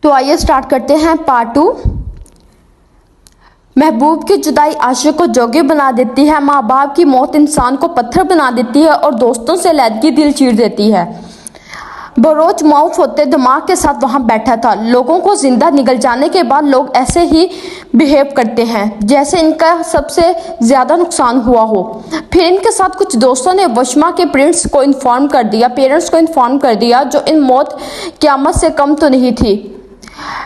तो आइए स्टार्ट करते हैं पार्ट 2। महबूब की जुदाई आशिक को जोगी बना देती है, माँ बाप की मौत इंसान को पत्थर बना देती है और दोस्तों से लैदगी दिल चीर देती है। बरोज मौत होते दिमाग के साथ वहां बैठा था। लोगों को जिंदा निकल जाने के बाद लोग ऐसे ही बिहेव करते हैं जैसे इनका सबसे ज्यादा नुकसान हुआ हो। फिर इनके साथ कुछ दोस्तों ने वशमा के पेरेंट्स को इन्फॉर्म कर दिया जो इन मौत क़यामत से कम तो नहीं थी।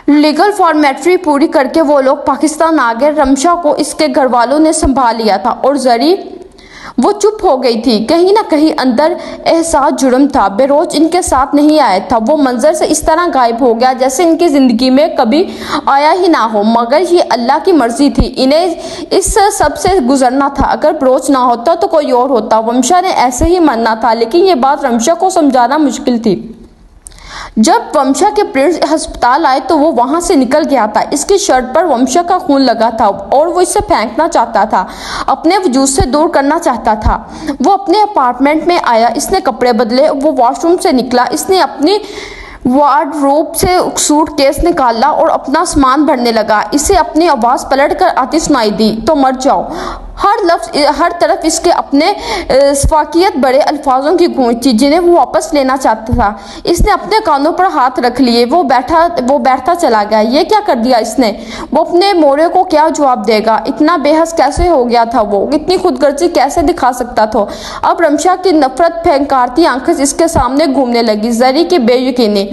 लीगल फॉर्मेलिटी पूरी करके वो लोग पाकिस्तान आ गए। रमशा को इसके घर वालों ने संभाल लिया था और जरी वो चुप हो गई थी। कहीं ना कहीं अंदर एहसास जुर्म था। बेरोज इनके साथ नहीं आया था। वो मंजर से इस तरह गायब हो गया जैसे इनकी जिंदगी में कभी आया ही ना हो। मगर ये अल्लाह की मर्जी थी, इन्हें इस सब से गुजरना था। अगर बेरोज ना होता तो कोई और होता। वंशा ने ऐसे ही मरना था, लेकिन ये बात रमशा को समझाना मुश्किल थी। जब वंशा के प्रिंस अस्पताल आए तो वो वहां से निकल गया था। इसकी शर्ट पर वंशा का खून लगा था और वो इसे फेंकना चाहता था, अपने वजूद से दूर करना चाहता था। वो अपने अपार्टमेंट में आया, इसने कपड़े बदले, वो वॉशरूम से निकला, इसने अपनी वार्डरोब से सूटकेस निकाला और अपना सामान भरने लगा। इसे अपनी आवाज़ पलट कर आती सुनाई दी, तो मर जाओ। हर लफ्ज़ हर तरफ इसके अपने सफाकियत बड़े अल्फाजों की गूंज थी जिन्हें वो वापस लेना चाहता था। इसने अपने कानों पर हाथ रख लिए। वो बैठता चला गया। ये क्या कर दिया इसने? वो अपने मोरे को क्या जवाब देगा? इतना बेहस कैसे हो गया था? वो इतनी खुदगर्जी कैसे दिखा सकता था? अब रमशा की नफरत फेंकारती आंखें इसके सामने घूमने लगी। जरी की बेयकीनी,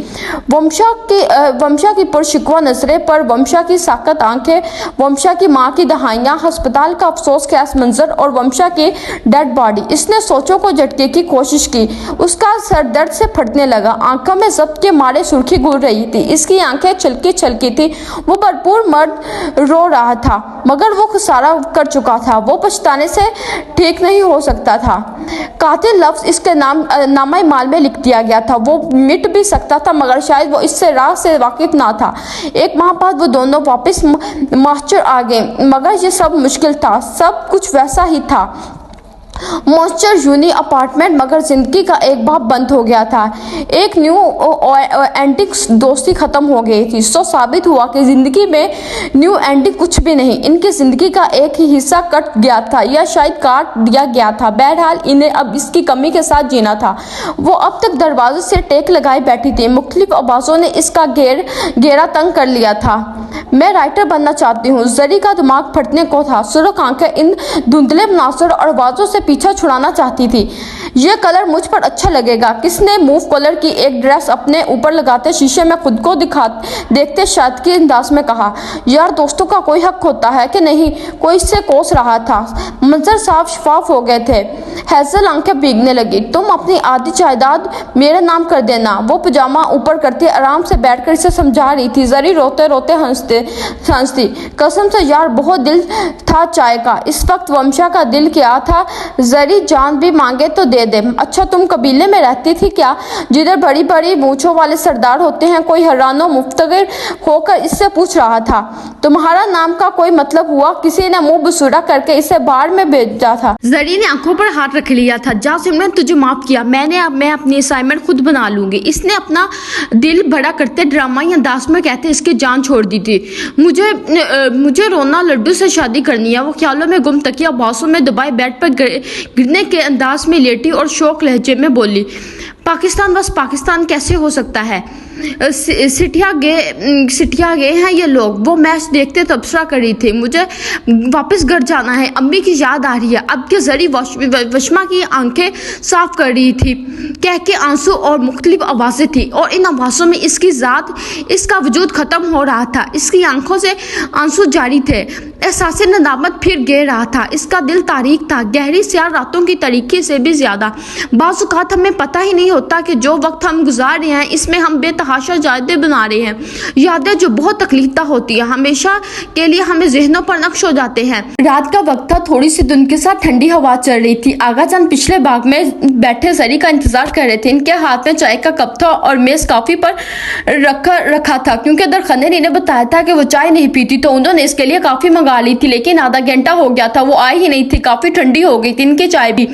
वंशा की पुरशिकवा नजरें पर वंशा की साकत आंखें, वंशा की माँ की दहाइयाँ, अस्पताल का अफसोस मंजर और वंशा की डेड बॉडी। इसने सोचों को झटके की कोशिश की। उसका सर दर्द से फटने लगा। आंखों में जब्त के मारे सुर्खी घूर रही थी। इसकी आंखें छलकी थी। वो भरपूर मर्द रो रहा था, मगर वो खुसारा कर चुका था। वो पछताने से ठीक नहीं हो सकता था। कातिल लफ्ज इसके नामा माल में लिख दिया गया था। वो मिट भी सकता था, मगर शायद वो इससे राह से वाकिफ ना था। एक माह बाद वो दोनों वापस मास्टर आ गए, मगर ये सब मुश्किल था। सब कुछ वैसा ही था। मॉन्स्टर यूनी अपार्टमेंट, मगर जिंदगी का एक बाब बंद हो गया था। एक न्यू एंटिक दोस्ती खत्म हो गई थी। सो साबित हुआ कि जिंदगी में न्यू एंटिक कुछ भी नहीं। इनकी जिंदगी का एक ही हिस्सा कट गया था, या शायद काट दिया गया था। बहरहाल इन्हें अब इसकी कमी के साथ जीना था। वो अब तक दरवाजे से टेक लगाए बैठी थी। मुख्तलिफ आवाज़ों ने इसका घेरा तंग कर लिया था। मैं राइटर बनना चाहती हूँ। जरी का दिमाग फटने को था। सुर्ख आंखें इन धुंधले मुनासर और आवाज़ों से पीछा छुड़ाना चाहती थी। यह कलर मुझ पर अच्छा लगेगा। किसने मूव कलर की एक ड्रेस अपने ऊपर लगाते शीशे में खुद को देखते शायद के अंदाज में कहा, यार दोस्तों का कोई हक होता है कि नहीं? कोई इससे कोस रहा था। मंजर साफ शफाफ हो गए थे। हैजल आंखें भीगने लगी। तुम अपनी आधी जायदाद मेरे नाम कर देना। वो पजामा ऊपर करते आराम से बैठकर इसे समझा रही थी। जरी रोते रोते हंसती, कसम से यार बहुत दिल था चाय का। इस वक्त वंशा का दिल क्या था? जरी जान भी मांगे तो दे दे। अच्छा तुम कबीले में रहती थी क्या, जिधर बड़ी बड़ी मूंछों वाले सरदार होते हैं? कोई हैरानो मुफ्तगिर होकर इससे पूछ रहा था। तुम्हारा नाम का कोई मतलब हुआ? किसी ने मुंह बसूड़ा करके इसे बाहर में भेजा था। जरी ने आंखों पर हाथ रख लिया था। जा सिमरन, तुझे माफ किया। मैं अपनी असाइनमेंट खुद बना लूंगी। इसने अपना दिल बड़ा करते ड्रामाई अंदाज में कहते इसकी जान छोड़ दी थी। मुझे रोना लड्डू से शादी करनी है। वो ख्यालों में गुम तकिया बासों में दबाए बेड पर गिरने के अंदाज में लेटी और शौक लहजे में बोली, पाकिस्तान बस पाकिस्तान कैसे हो सकता है? सिटिया गए हैं ये लोग। वो मैच देखते तबसरा कर रही थी। मुझे वापस घर जाना है, अम्मी की याद आ रही है। अब के जरी वशमा की आंखें साफ कर रही थी, कह के आंसू और मुख्तलिफ आवाज़ें थी, और इन आवाज़ों में इसकी ज़ात, इसका वजूद ख़त्म हो रहा था। इसकी आंखों से आंसू जारी थे। एहसास नदामत फिर गिर रहा था। इसका दिल तारीक था, गहरी स्याह रातों की तरीके से भी ज़्यादा। बाज़ औक़ात हमें पता ही नहीं होता कि जो वक्त हम गुजार रहे हैं इसमें हम बेतहाशा यादें बना रहे हैं। यादें जो बहुत तकलीफदा होती है, हमेशा के लिए हमें जहनों पर नक्श हो जाते हैं। रात का वक्त था। थोड़ी सी धुंध के साथ ठंडी हवा चल रही थी। आगा जान पिछले बाग में बैठे जरी का इंतजार कर रहे थे। इनके हाथ में चाय का कप था और मेज काफी पर रखा था, क्योंकि दरखने ने बताया था कि वो चाय नहीं पीती, तो उन्होंने इसके लिए काफी मंगा ली थी। लेकिन आधा घंटा हो गया था, वो आई ही नहीं थी। काफी ठंडी हो गई थी इनकी चाय भी।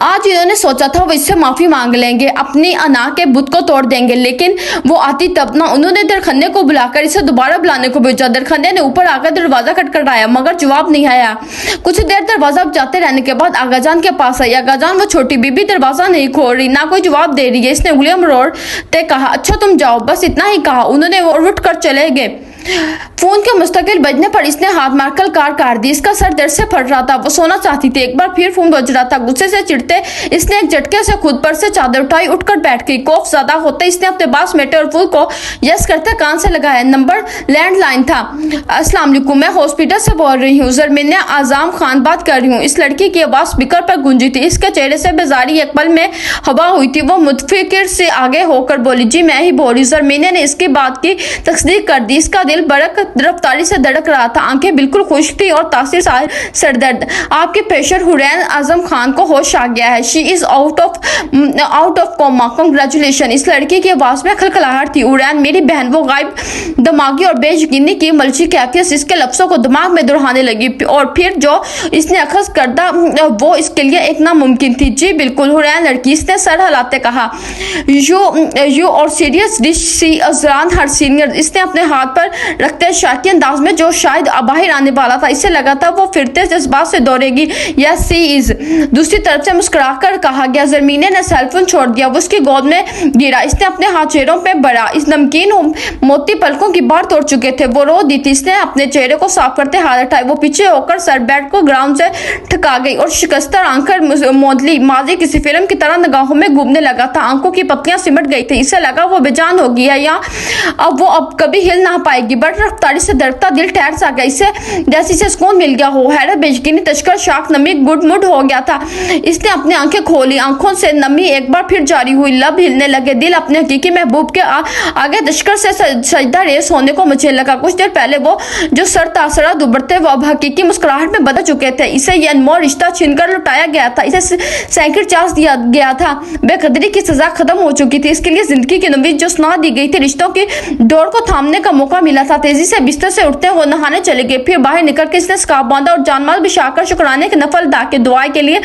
आज इन्होंने सोचा था वो इससे माफी मांग लेंगे, अपनी अना के बुत को तोड़ देंगे, लेकिन वो आती तब ना उन्होंने दरखन्ने को बुलाकर इसे दोबारा बुलाने को भेजा। दरखन्ने ने ऊपर आकर दरवाजा खटखटाया मगर जवाब नहीं आया। कुछ देर दरवाजा जाते रहने के बाद आगाजान के पास आई। आगाजान वो छोटी बीबी दरवाजा नहीं खोल रही, ना कोई जवाब दे रही है। इसने उंगलियां मरोड़ते कहा, अच्छा तुम जाओ, बस इतना ही कहा। उन्होंने वो उठ कर चले गए। फोन के मुस्तकिल बजने पर इसने हाथ मारकर कार काट दी। इसका सर दर्द से फट रहा था, वो सोना चाहती थी। एक बार फिर फोन बज रहा था। गुस्से से चिढ़ते इसने एक झटके से खुद पर से चादर उठाई, उठकर बैठ गई। खौफ ज्यादा होते इसने अपने बात समेटे और फोन को यस करते कान से लगाया। नंबर लैंडलाइन था। अस्सलाम वालेकुम, मैं हॉस्पिटल से बोल रही हूँ, ज़रमीन आज़म खान बात कर रही हूँ। इस लड़की की आवाज स्पीकर पर गूंजी थी। इसके चेहरे से बेजारी एक पल में हवा हुई थी। वो मुतफिकिर से आगे होकर बोली, जी मैं ही बोल रही। ज़रमीन ने इसकी बात की तस्दीक कर दी। इसका दिल बड़क रफ्तारी से धड़क रहा था, आंखें बिल्कुल खुश्क थी और तासीर सरदर्द। आपके पेशर हुरैन आजम खान को होश आ गया है। She is out of coma, congratulation. इस लड़की की आवाज में खलखलाहट थी। हुरैन मेरी बहन, वो गायब दिमागी और बेयकीनी की मलची कैफियत इसके लफ्जों को दिमाग में दुहराने लगी और फिर जो इसने अखज़ करदा वो इसके लिए एक नामुमकिन थी। जी बिल्कुल हुरैन लड़की, इसने सर हिलाते कहा। यू और सीरियस डिश सी अजरान हर सीनियर। इसने अपने हाथ पर रखते शाकी अंदाज में जो शायद बाहर आने वाला था। इसे लगा था वो फिरते जज्बात से दौड़ेगी। Yes she is. दूसरी तरफ से मुस्कुराकर कहा गया। ज़रमीन ने सेलफोन छोड़ दिया, वो उसकी गोद में गिरा। इसने अपने हाथ चेहरों पे बढ़ा। इस नमकीन मोती पलकों की बाढ़ तोड़ चुके थे। वो रो दी थी। इसने अपने चेहरे को साफ करते हाथ उठाए। वो पीछे होकर सर बैठ को ग्राउंड से ठका गई और शिकस्ता आंखें मोदली माजी किसी फिल्म की तरह निगाहों में घूमने लगा था। आंखों की पत्तियां सिमट गई थी। इसे लगा वो बेजान हो गई है या अब वो अब कभी हिल ना पाएगी। बड़ रफ्तारी से धड़कता दिल ठहर सा गया। इसे जैसे इसे सुकून मिल गया हो। हैरत बेयकीनी तश्कर शाख नमी गुड मुड हो गया था। इसने अपनी आंखें खोली। आंखों से नमी एक बार फिर जारी हुई। लब हिलने लगे। दिल अपने हकीकी महबूब के आगे तश्कर से सजदा रेस होने को मुझे लगा। कुछ देर पहले वो जो सर तासरा दुबरते वो अब हकीकी मुस्कुराहट में बदल चुके थे। इसे यह अनमोल रिश्ता छीनकर लुटाया गया था। इसे सैकड़ चांस दिया गया था। बेकदरी की सजा खत्म हो चुकी थी। इसके लिए जिंदगी की नवीद जो सुना दी गई थी। रिश्तों की दौड़ को थामने का मौका मिला था। तेजी से बिस्तर से उठते वो नहाने चले गए। फिर बाहर निकल के इसने स्कार्फ बांधा और जानमाल बिछाकर शुक्राने के नफल अदा के दुआ के लिए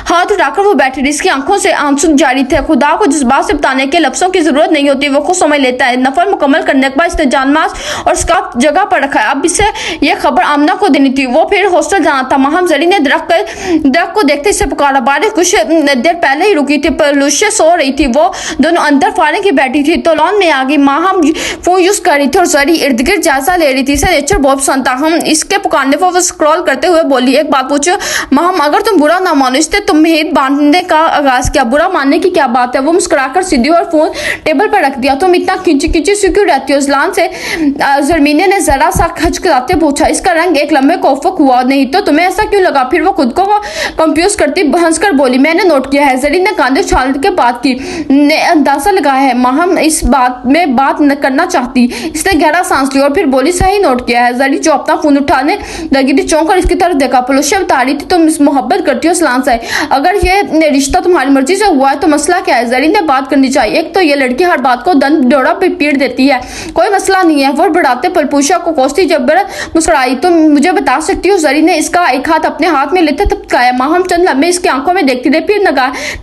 हाथ उठाकर वो बैठी। इसकी आंखों से आंसू जारी थे। खुदा को जज्बात से बताने के लफ्जों की जरूरत नहीं होती, वो खुद समझ लेता है। नफल मुकम्मल करने के बाद इसने जानमाज और स्कार्फ जगह पर रखा है। अब इसे यह खबर आमना को देनी थी। वो फिर हॉस्टल जाना था। माहम जरी ने दरख्त को देखते इसे पुकारा। बारिश कुछ देर पहले ही रुकी थी पर लुशे सो रही थी। वो दोनों अंदर फाड़े की बैठी थी तो लॉन में आ गई। माहम फोन यूज कर रही थी और जरी इर्द गिर्द जायजा ले रही थी। इसे नेचर बहुत पसंद था। हम इसके पुकारने पर वो स्क्रॉल करते हुए बोली, एक बात पूछो माहम, अगर तुम बुरा ना मानो, इसने तुम्हें बांधने का आगाज किया, बुरा मानने की क्या बात है। वो मुस्कुराकर सीधी और फोन टेबल पर रख दिया। तुम इतना खिंची खिंची सी क्यों रहती हो ज़लान से? ज़रमीने ने जरा सा खचखचाते पूछा। इसका रंग एक लंबे कोफक हुआ। नहीं तो तुम्हें ऐसा क्यों लगा? फिर वो खुद को कंफ्यूज करती हंसकर बोली, मैंने नोट किया है। जरी ने कांधे छाल के बात की ने अंदाजा लगाया है माहम इस बात में बात न करना चाहती। इसने गहरा सांस लिया और फिर बोली, सही नोट किया है। जरी जो अपना फोन उठाने लगी थी चौंक कर इसकी तरफ देखा। पलुशे बता रही थी, तुम मोहब्बत करती हो सलान से, अगर ये रिश्ता तुम्हारी मर्जी से हुआ है तो मसला क्या है? जरी ने बात करनी चाहिए। एक तो ये लड़की हर बात को दंड डोरा पे पीट देती है, कोई मसला नहीं है। वो बढ़ाते पलपूषा को कोसती जब मुस्कुराई, तुम मुझे बता सकती हो? जरी ने इसका एक हाथ अपने हाथ में लेते थपकाया। माहम चंद लम्बे इसकी आंखों में देखती रही, फिर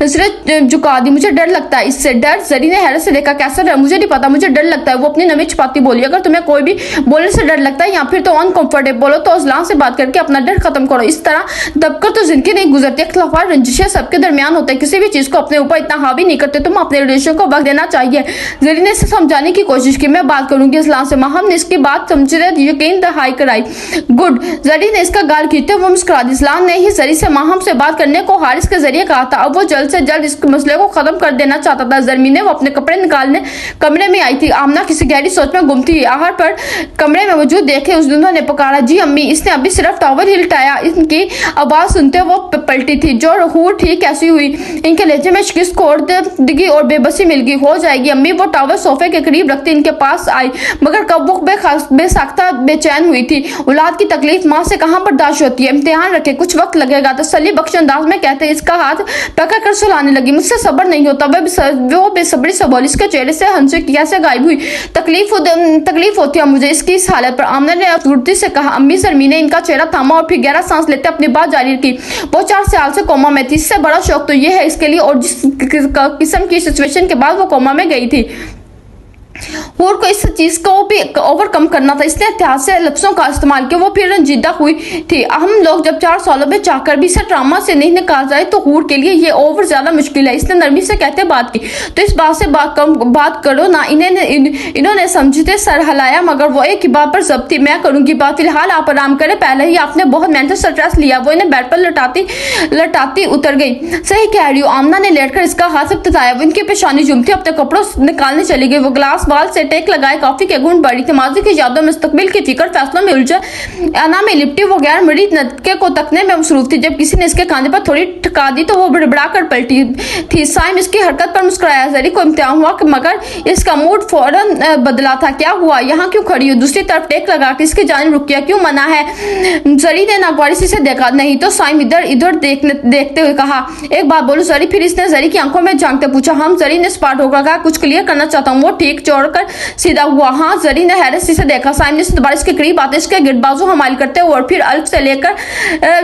नजरें झुका दी। मुझे डर लगता है इससे। डर? जरी ने हैरत से देखा, कैसा डर? मुझे नहीं पता, मुझे डर लगता है। वो अपनी नमी छुपाती बोली, अगर तुम्हें कोई भी बोलने से डर लगता है या फिर तो अनकंफर्टेबल बोलो तो अजलान से बात करके अपना डर खत्म करो। इस तरह दबकर तो जिंदगी नहीं गुजरती। इख्तिलाफात रंजिशें सबके दरमियान होते हैं, किसी भी चीज को अपने ऊपर इतना हावी नहीं करते। तुम अपने रिलेशन को वक्त देना चाहिए। जरी ने इसे समझाने की कोशिश की, मैं बात करूंगी इस्लाम से। माहम ने इसकी बात समझे यकीन दहाई कराई। गुड। जरी ने इसका गाल खींचते हुए मुस्कुरा दी। इस्लाम ने ही जरी से माहम से बात करने को हारिस के जरिए कहा था। अब वो जल्द से जल्द इस मसले को खत्म कर देना चाहता था। ज़रमीने वो अपने कपड़े निकालने कमरे में आई थी। आमना किसी गहरी सोच में गुम थी। आहट पर कमरे में मौजूद देखे उस दोनों ने पुकारा, जी अम्मी। इसने अभी सिर्फ टॉवल हिलटाया। इनकी आवाज सुनते वो पलटी थी। जो हूर ठीक कैसी हुई? इनके लहजे में शिकस्त खोर्दगी और बेबसी मिल गई। हो जाएगी अम्मी। वो टॉवल सोफे के करीब रखती इनके पास आई, मगर कब वो बेसाख्ता बेचैन हुई थी। औलाद की तकलीफ माँ से कहाँ बर्दाश्त होती है? इम्तिहान रखे, कुछ वक्त लगेगा। तसल्ली बख्श अंदाज में कहते इसका हाथ पकड़ कर सुलाने लगी। मुझसे सब्र नहीं होता। वो बेसब्री से बोली। इसके चेहरे से हंसी कैसे गायब हुई? तकलीफ होती है मुझे इसकी इस हालत पर। आमना ने अफसुर्दगी से कहा। अम्मी ज़रमीन ने इनका चेहरा थामा और फिर गहरा सांस लेते अपनी बात जारी की। वो 4 साल से कोमा में थी। इससे बड़ा शौक तो ये है इसके लिए, और जिस किस्म की सिचुएशन के बाद वो कोमा में गई थी और को इस चीज को भी ओवरकम करना था, इसने एहतियात से लफ्जों का इस्तेमाल किया। वो फिर रंजीदा हुई थी। हम लोग जब 4 सालों में चाहकर भी इसे ट्रामा से नहीं निकाल जाए तो हूर के लिए ये ओवर ज्यादा मुश्किल है। इसने नरमी से कहते बात की, तो इस बात से बात करो ना। इन्होंने समझते सर हिलाया, मगर वो एक ही बात पर जब्त थी। मैं करूंगी बात, फिलहाल आप आराम करें, पहले ही आपने बहुत मेंटल स्ट्रेस लिया। वो इन्हें बेड पर लटाती उतर गई। सही कह रही हो, आमना ने लेटकर इसका हाथ बताया। वो इनकी पेशानी जुमती अपने कपड़ों निकालने चली गई। वो ग्लास बाल से टेक लगाए कॉफी के गुण बढ़ी थी। माजी की यादों, मुस्तकबिल की फिक्र, फैसलों में उलझे अना में लिपटी वो गैर मरीज नदके को तकने में मसरूफ थी। जब किसी ने इसके कांधे पर थोड़ी ठका दी तो वो बड़बड़ा कर पलटी थी। साइम इसकी हरकत पर मुस्कुराया। जरी को इम्तिहान हुआ मगर इसका मूड फौरन बदला था। क्या हुआ, यहाँ क्यों खड़ी हो? दूसरी तरफ टेक लगा के इसकी जान रुकिया, क्यों मना है? जरी ने नागवारी से देखा। नहीं तो साइम इधर देखते हुए कहा, एक बात बोलो जरी। फिर इसने जरी की आंखों में झांकते पूछा। हम, जरी ने स्पार्ट होकर कहा, कुछ क्लियर करना चाहता हूँ। वो ठीक जोड़कर सीधा हुआ। हाँ, जरी ने हैरत से देखा। साइम ने दोबारा इसके करीब आते इसके गिरबाजू हमाल करते हुए और फिर अल्फ से लेकर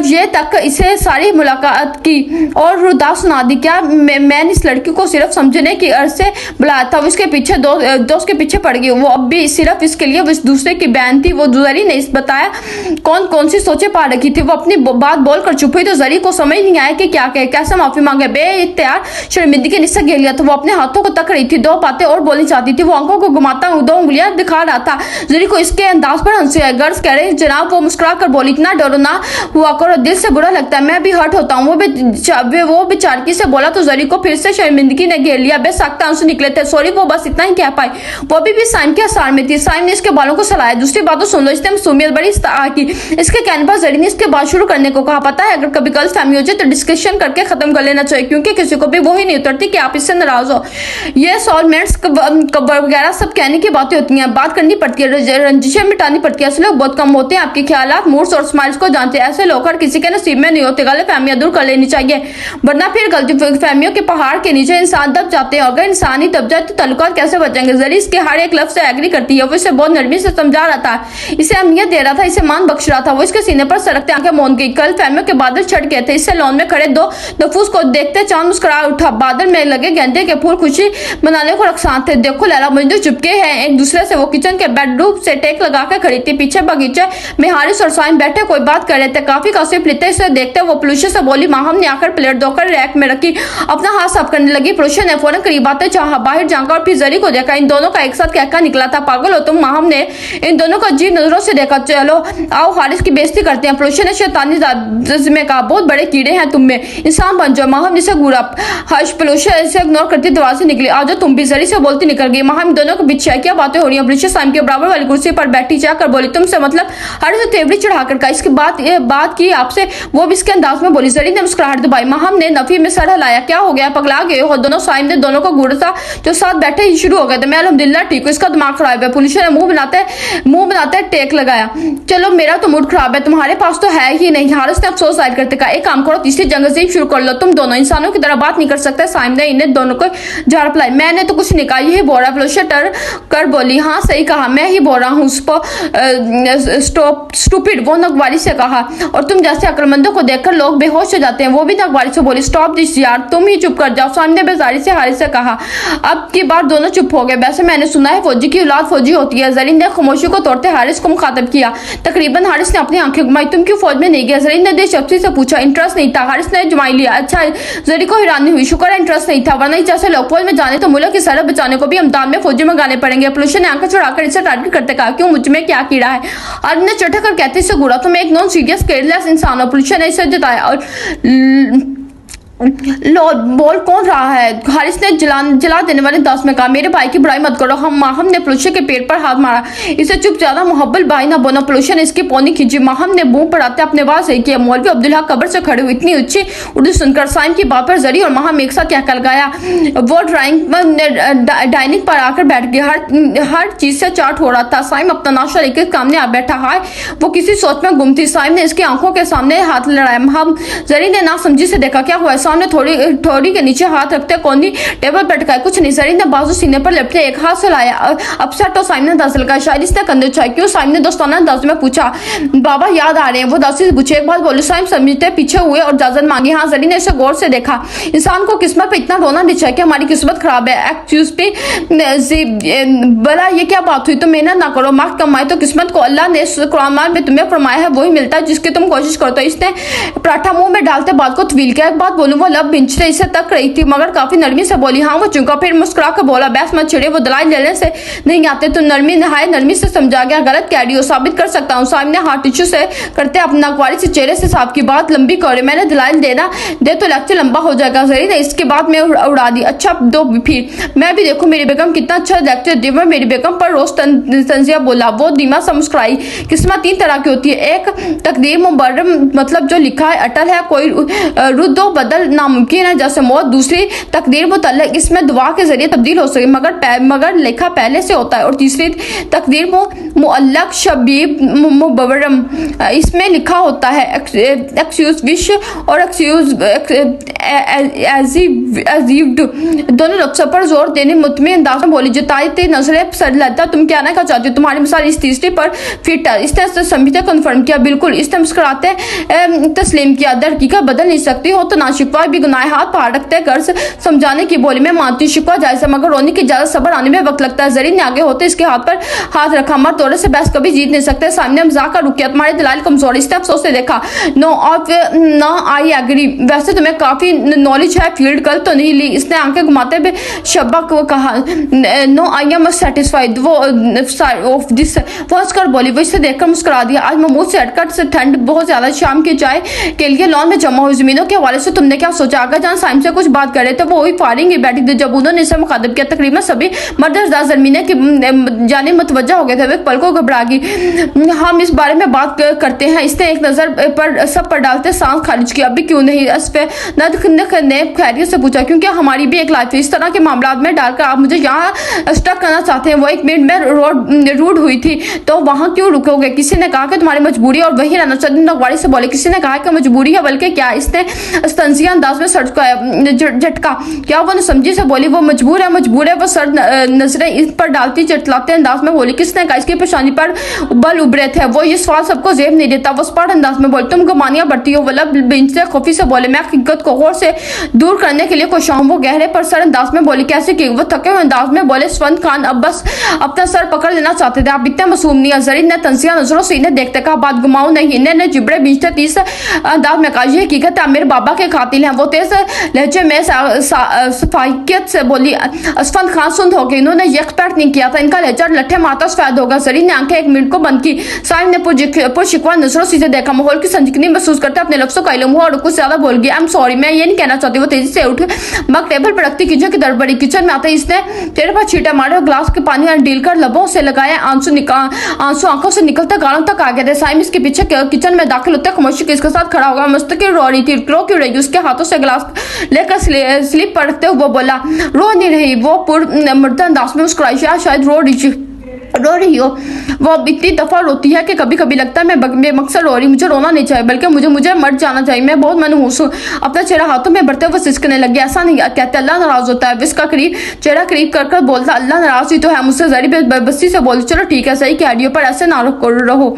ये तक इसे सारी मुलाकात की और रुदा सुना दी। क्या मैंने इस लड़की को सिर्फ समझने की अर्ज से बुलाया था? वो इसके पीछे दोस्त के पीछे पड़ गई। वो अब भी सिर्फ इसके लिए इस दूसरे की बहन थी। वो जरी ने इस बताया कौन सी सोचे पा रखी थी। वो अपनी बात बोलकर चुप हुई तो जरी को समझ नहीं आया कि क्या कहे, कैसे माफी मांगे। बेइख्तियार शर्मिंदगी ने इससे घेर लिया था। वो अपने हाथों को तक रही थी, दो बातें और बोलनी चाहती थी। वो आंखों को घुमाता दो उंगलियां दिखा रहा था। जरी को इसके अंदाज पर हंसी आई। गर्ज कह रहे जनाब। वो मुस्कुरा कर बोली, इतना डरो ना हुआ करो, दिल से बुरा लगता है, मैं भी हर्ट होता हूँ। वो बेचारगी से बोला तो जरी को फिर से शर्मिंदगी ने घेर लिया। बेसख्त आंसू निकले थे। सॉरी, वो बस इतना ही कह पाई। वो भी साइम के आसार में थी। साइम ने इसके बालों को सलाया। दूसरी बात तो सुन लो। इसने मासूमियत बड़ी की। इसके कहने पर जरी ने इसके बात शुरू करने को कहा। पता है, अगर कभी गलत फहमी हो जाए तो डिस्कशन करके खत्म कर लेना चाहिए, क्योंकि किसी को भी वो ही नहीं उतरती कि आप इससे नाराज हो। ये सॉलमेंट्स वगैरह सब कहने की बातें होती हैं, बात करनी पड़ती है, रंजिशें मिटानी पड़ती है। ऐसे लोग बहुत कम होते हैं आपके ख्यालात, मूड्स और स्माइल्स को जानते हैं। ऐसे लोग हर किसी के नसीब में नहीं होते। गलत फहमियां दूर कर लेनी चाहिए, वरना फिर गलती फहमियों के पहाड़ के नीचे इंसान दब जाते हैं। अगर इंसान ही दब जाए तो ताल्लुकात कैसे बचेंगे? जरी इसके हर एक लफ्ज से एग्री करती है। वो इसे बहुत नरमी से समझा रहा था, इसे अहमियत दे रहा था, इसे मान बख्श रहा था। वो इसके सीने पर सरकते आंखें मौन गई। कल फहमियों के बादल छट गए थे। इससे लॉन में खड़े दो नफूस को देखते चांद मुस्कुरा उठा। बादल में लगे गेंदे के फूल खुशी मनाने को रखसात थे। देखो लैला मजनू चुपके हैं एक दूसरे से। वो किचन के बेडरूम से टेक लगा कर खड़ी थी। पीछे बगीचे में हारिस और साइम बैठे कोई बात कर रहे थे। काफी कासिफ लेते इसे देखते वो पुलिस से बोली। माहम ने आकर प्लेट धोकर रैक में रखी, अपना हाथ साफ करने लगी। पुलिस ने फौरन करीब आते चाहा बाहर जाकर और फिर जरी को देखा। इन दोनों का एक साथ कहका निकला था, पागल हो तुम? माहम ने इन दोनों को अजीब नजरों से देखा। चलो आओ हारिस की बेइज्जती करते हैं। पुलिस ने शैतानी में कहा, बहुत बड़े कीड़े हैं तुम में, इंसान बन जाओ। माहम जिसे घूरा। हर्ष पुलिस इसे इग्नोर करती दरवाजे से निकली। आज तुम भी, जरी से बोलती निकल गई। माहम दोनों के बीच क्या बातें हो रही है? पुलिस साइम के बराबर वाली कुर्सी पर बैठी जाकर बोली, तुमसे मतलब? हर से तेवड़ी चढ़ाकर कहा, इसकी बात की आपसे? वो भी इसके अंदाज में बोली। जरी ने मुस्कुराहट दबाई। माहम ने नफी में सर हिलाया। क्या हो गया, पगला गए हो दोनों? साइम ने दोनों को घूरता जो साथ बैठे ही शुरू हो गए थे। मैं अल्हम्दुलिल्लाह ठीक हूँ, इसका दिमाग खराब है। पुलिस ने मुंह बनाते टेक लगाया। चलो मेरा तो मूड खराब है, तुम्हारे पास तो है ही नहीं। हारिस ने अफसोस जाहिर करते कहा, एक काम करो, तीसरी जंग से शुरू कर लो। तुम दोनों इंसानों की तरह बात नहीं कर सकते। साइम ने इन्हें दोनों को झाड़ पलाई। मैंने तो कुछ नहीं कहा, यही बोल रहा। पुलिस टर कर बोली, हाँ सही कहा, मैं ही बोल रहा हूँ। स्टूपिड, वो नगवारी से कहा। और तुम जैसे अक्लमंदों को देखकर लोग बेहोश हो जाते हैं। वो भी नगवारी से बोली, स्टॉप दिस यार, तुम ही चुप कर जाओ। साइम ने बेजारी से हारिस से कहा। अब की बार दोनों चुप हो गए। वैसे मैंने सुना है फौजी की औलाद फौजी होती है। जरीन ने खामोशी को तोड़ते हारिस को मुखातब किया। तकरीबन हारिस ने अपनी आंखें घुमाई। तुम क्यों फौज में नहीं गया? जरीन ने दिलचस्पी से पूछा। इंटरेस्ट नहीं था, हारिस ने जमाई लिया। अच्छा, जरी को हैरानी हुई। शुक्र है इंटरेस्ट नहीं था, वरना जैसे लोग फौज में जाने तो मुल्क की सरहद बचाने को भी अमदाद में फौजी मंगाने पड़ेंगे। पुलिस ने आंखें चढ़ाकर इसे टारगेट करते कहा, क्यों, मुझ में क्या कीड़ा है? और ने चढ़ा कर कहते से घूरा, तुम एक नॉन सीरियस केयरलेस इंसान हो। पुलिस ने इसे जताया। और बोल कौन रहा है? हारिस ने जला देने वाले अंदाज में कहा, मेरे भाई की बुराई मत करो। माहम ने पुलिस के पेट पर हाथ मारा। इसे चुप, ज्यादा मोहब्बत भाई ना बोना। पुलिस ने इसकी पौनी खींची। माहम ने मुंह पड़ाते अपने आवाज सही किया। मौलवी अब्दुल्ला कब्र से खड़े हुए इतनी ऊंची उर्दू सुनकर साइम की बात पर जरी और माहम एक साथ कहकर गया। वो डाइनिंग पर आकर बैठ गया। हर चीज से चाट हो रहा था। साइम अपना नाश्ता लेकर सामने आ बैठा। हाय, वो किसी सोच में गुम थी। साइम ने इसकी आंखों के सामने हाथ लड़ाया। हम जरी ने ना समझी से देखा। क्या हुआ? सामने थोड़ी के नीचे हाथ रखते कोनी टेबल पर अटकाए। कुछ नहीं, जरीन ने बाजू सीने पर लिपटे एक हाथ से लाया। अपसेट तो साइम ने अंदाज लगाया शायद इसने कंधे उठाए। क्यों? साइम ने दोस्ताना अंदाज में पूछा। बाबा याद आ रहे हैं? वो दासी से पूछे। एक बात बोलो। साइम समझते पीछे हुए और इजाजत मांगी। हाँ। जरीन ने इसे गौर से देखा। इंसान को किस्मत पे इतना रोना नहीं चाहिए कि हमारी किस्मत खराब है। एक्सक्यूज मी बला, ये क्या बात हुई? तुम मेहनत ना करो, मार्क्स कमाए तो किस्मत को अल्लाह ने कुरान में तुम्हें फरमाया है वही मिलता है जिसकी तुम कोशिश करते हो। इसने पराठा मुंह में डालते बात को तवील किया। एक बात बोलूं, वो लब बिंचते इसे तक रही थी मगर काफी नरमी से बोली। हाँ। वो चुका, फिर मुस्कुरा कर बोला। बहस मत छिड़े, वो दलाल लेने से नहीं आते। तो नरमी से समझा गया। गलत कह रही हो, साबित कर सकता हूँ। साइम ने हाथ टिश्यू से करते अपना अखबारी से चेहरे से साफ की। बात लंबी करे, मैंने दलाल देना दे तो लेक्चर लंबा हो जाएगा। जरी ने इसके बाद में उड़ा दी। अच्छा दो फिर मैं भी देखूं मेरी बेगम कितना अच्छा लेक्चर दी। मेरी बेगम पर रोज तंजिया बोला। वो धीमा सा मुस्कुराई। किस्मत तीन तरह की होती है। एक तकदीर मुबर्रम, मतलब जो लिखा है अटल है, कोई रुद्दो बदल नामुमकिन है जैसे मौत। दूसरी तकदीर मुतल्लक, इसमें दुआ के जरिए तब्दील हो सके मगर लिखा पहले से होता है। और तीसरी तकदीर मुअल्लक शबीब मुबर्रम, इसमें लिखा होता है एक्सक्यूज विश और एक्सक्यूज अजीव्ड। दोनों लफ्ज़ों पर जोर देने मुतमिन अंदाज में बोली। जुताई नजरें सर लेता। तुम क्या कहना चाहती हो? तुम्हारी मिसाल इस तीसरी पर फिट है। इसने संबित कन्फर्म किया। बिल्कुल। इसने मुस्कुराते तस्लीम किया। दर हकीकत बदल नहीं सकती हो तो ना शिकवा भी गुनाह। हाथ पहाड़ रखते गर्ज समझाने की बोली। मैं मानती शिकवा जायज़ है मगर रोने की ज्यादा सब्र आने में वक्त लगता है। जरीन ने आगे होते इसके हाथ पर हाथ रखा। मर्द औरत से बहस कभी जीत नहीं सकते। सामने मजाक का रुक किया। तुम्हारे दलाल कमजोर। इसने अफसोस से देखा। No I agree. वैसे तुम्हें काफी नॉलेज है, फील्ड कल तो नहीं ली। इसने आंखें घुमाते हुए शब्बा को कहा। नो आई एम सेटिस्फाइड वो ऑफ दिस। वो हंसकर बोली। वो इसे देखकर मुस्कुरा दिया। आज महमूद से हटकर से ठंड बहुत ज्यादा। शाम की चाय के लिए लॉन में जमा हुई जमीनों के हवाले से तुमने क्या सोचा? आगा जान साइम से कुछ बात कर रहे थे। वो वही फारिंग ही बैठी थी जब उन्होंने इसे मुखातब किया। तकरीबन सभी मर्द जमीने की जाने मुतवज्जा हो गए थे। वे पल को घबरा गई। हम इस बारे में बात करते हैं। इसने एक नजर पर सब पर डालते सांस खारिज किया। अभी क्यों नहीं? ने खैरियत से पूछा। क्योंकि हमारी भी एक लाइफ है। इस तरह के मामला में डालकर आप मुझे यहाँ स्टक करना चाहते हैं। वो एक मिनट में रूड हुई थी तो वहां क्यों रुकोगे? किसी ने कहा कि तुम्हारी मजबूरी और वही रहना चाहती। नगवाड़ी से बोले। किसी ने कहा कि मजबूरी है बल्कि क्या? इसने तंजिया अंदाज में झटका। क्या वो समझी से बोली। वो मजबूर है। वो सर नजरें इस पर डालती चटलाते अंदाज में बोली। किसने कहा? इसकी पेशानी पर बल उभरे थे। वो ये सवाल सबको जेब नहीं देता। वो स्पष्ट अंदाज में बोली। तुम गुमानियां बढ़ती हो। वल्लभ बेंच से खुफी से बोले। मैं हकीकत को गौर से दूर करने के लिए कोशिश हूं। वो गहरे पर सर अंदाज में बोली। कैसे की? वो थके हुए अंदाज में बोले। स्वंत खान अब बस अपना सर पकड़ लेना चाहते थे। आप इतने मासूम नहीं। जरीन ने तंजिया नजरों से इन्हें देखते कहा। बात घुमाओ नहीं। इन्हें जिबड़े बीचते तीस अंदाज में कहा। ये हकीकत है मेरे बाबा के कातिल हैं। वो तेज लहजे में सफाइयत से बोली। असफंद खान सुन हो गए। इन्होंने ये एक्सपेक्ट नहीं किया था इनका लहजा लट्ठे माता सफेद होगा। जरीन ने आंखें एक मिनट को बंद की। साइम ने पुरशिकवा नजरों से देखा। माहौल की संजीदगी महसूस करते अपने लफ्जों का इल्म हुआ और कुछ ज्यादा बोल गया। आई एम सॉरी, मैं ये नहीं कहना चाहती। वो तेजी से उठ मग टेबल पर रखती किचन की तरफ बढ़ी। किचन में आते इसने तेरे पर छींटे मारे और ग्लास के पानी डील कर लबों से लगाया। आंसू आंखों से निकलते गालों तक आ गए थे। साइम इसके पीछे किचन में दाखिल होते खामोशी इसके साथ खड़ा होगा। मुस्तकिल रो रही थी। रो क्यों रही? उसके हाथों से गिलास लेकर स्लिप पर रखते हुए बोला। रो नहीं रही। वो मुर्दा अंदाज में मुस्कुराई। शायद रो रही हो। वो इतनी दफा रोती है कि कभी कभी लगता है मैं बेमकसद रो रही। मुझे रोना नहीं चाहिए बल्कि मुझे मर जाना चाहिए। मैं बहुत मनहूस हूँ। अपना चेहरा हाथों में भरते हुए सिसकने लगी। ऐसा नहीं कहते अल्लाह नाराज होता है। इसका चेहरा करीब कर बोलता। अल्लाह नाराज ही तो है मुझसे। जरी बेबसी से बोली। चलो ठीक है सही कह रही हो पर ऐसे ना रहो।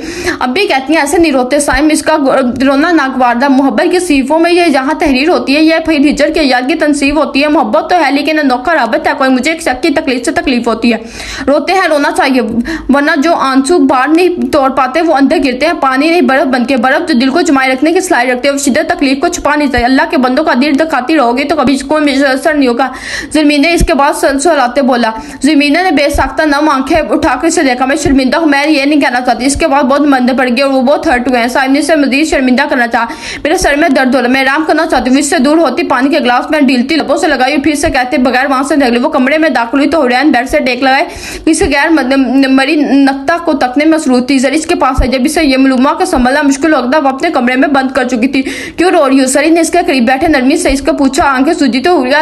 अब भी कहती हैं ऐसे नहीं रोते। साइम इसका रोना नागवारदा। मोहब्बत की सीफों में ये जहाँ तहरीर होती है यह फिर हिजर की याद की तनसीब होती है। मोहब्बत तो है लेकिन अनोखा राबत है कोई। मुझे एक शक की तकलीफ से तकलीफ होती है। रोते हैं रोना चाहिए वरना जो आंसू बाहर नहीं तोड़ पाते वो अंदर गिरते हैं। पानी नहीं बर्फ बनके। बर्फ जो दिल को जमाए रखने की सलाह रखते हैं। शिद्दत तकलीफ को छुपा नहीं चाहिए। अल्लाह के बंदों का दिल दिखाती रहोगे तो कभी कोई असर नहीं होगा। जमीन ने इसके बाद सलसलाते बोला। जमीन ने बेसाख्ता नम आंखें उठाकर इसे देखा। मैं शर्मिंदा हूँ। मैं ये नहीं कहना चाहती। इसके बाद बहुत मंदे पड़ गए और वो बहुत हर्ट हुए हैं। साइम से मजीद शर्मिंदा करना चाहा। मेरे सर में दर्द हो रहा। मैं आराम करना चाहती हूँ। इससे दूर होती पानी के गिलास में ढीलती लबों से लगाई। फिर से कहते बगैर वहां से निकली। वो कमरे में दाखिल हुई तो हुरैन बेड से टेक लगाए। किसी गैर मरी नक्ता को तकने में मसरूफ थी। जरीन इसके पास है। जब इसे ये मालूम को संभलना मुश्किल हो गया, वो अपने कमरे में बंद कर चुकी थी। क्यों रो रही हो? जरीन ने इसके करीब बैठे नरमी से इसको पूछा। आंखें सूजी तो हुरिया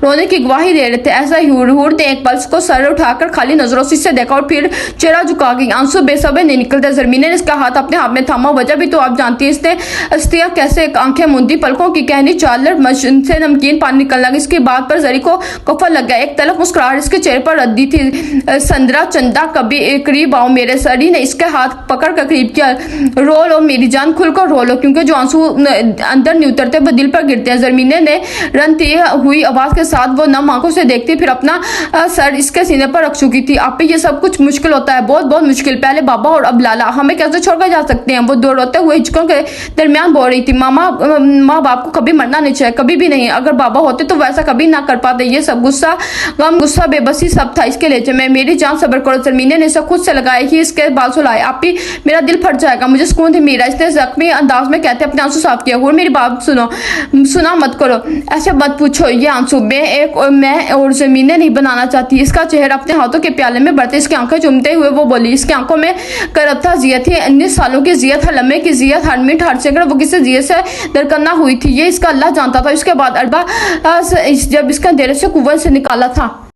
रोने की गवाही दे रहे थे। ऐसा ही हुर ने एक पल्स को सर उठाकर खाली नजरों से इससे देखा और फिर चेहरा झुका गई। आंसू बेसब्री नहीं निकलते। जरमीन ने इसका हाथ अपने हाथ में थामा। वजह भी तो आप जानती है। इसने अस्तिया कैसे आंखें मूंदी, पलकों की कहनी चालर मशीन से नमकीन पानी निकलने लगा। इसकी बात पर जरी को कफा लग गया। एक तलक मुस्कुराहट इसके चेहरे पर रद्दी थी। संदरा चंदा कभी करीब आओ मेरे। सरी ने इसके हाथ पकड़ कर करीब किया। रो लो मेरी जान, खुलकर रो लो, क्योंकि जो आंसू अंदर नहीं उतरते वो दिल पर गिरते हैं। जरमीने ने रनती हुई आवाज के साथ वो नम आंखों से देखती फिर अपना सर इसके सीने पर रख चुकी थी। आप पे ये सब कुछ मुश्किल होता है, बहुत बहुत मुश्किल। पहले बाबा और अब लाला, हमें कैसे छोड़कर जा सकते हैं? वो दो रोते हुए हिचकों के दरमियान बोल रही थी। माँ बाप को कभी मरना नहीं चाहिए, कभी भी नहीं। अगर बाबा होते तो वैसा कभी ना कर पाते। ये सब गुस्सा गम गुस्सा बेबसी सब था इसके लेचे में। मेरी जान सब्र करो। जरमीने ने इसे खुद से लगाए ही इसके बाल सुलाए। आप ही मेरा दिल फट जाएगा, मुझे सुकून थी मीरा। इसने जख्मी अंदाज में कहते अपने आंसू साफ किया। और मेरी बात सुना मत करो, ऐसे मत पूछो। ये आंसू मैं और जमीने नहीं बनाना चाहती। इसका चेहरा अपने हाथों के प्याले में बढ़ते इसकी आंखें चूमते हुए वो बोली। इसकी आंखों में करब था। जियत थी 19 सालों की जियत, हर लम्हे की जियत, हर मिनट हर सेकंड वो किसी जियत से दरकन्ना हुई थी। ये इसका अल्लाह जानता था। इसके बाद अरबा जब इसका अंधेरे से कुएं से निकाला था।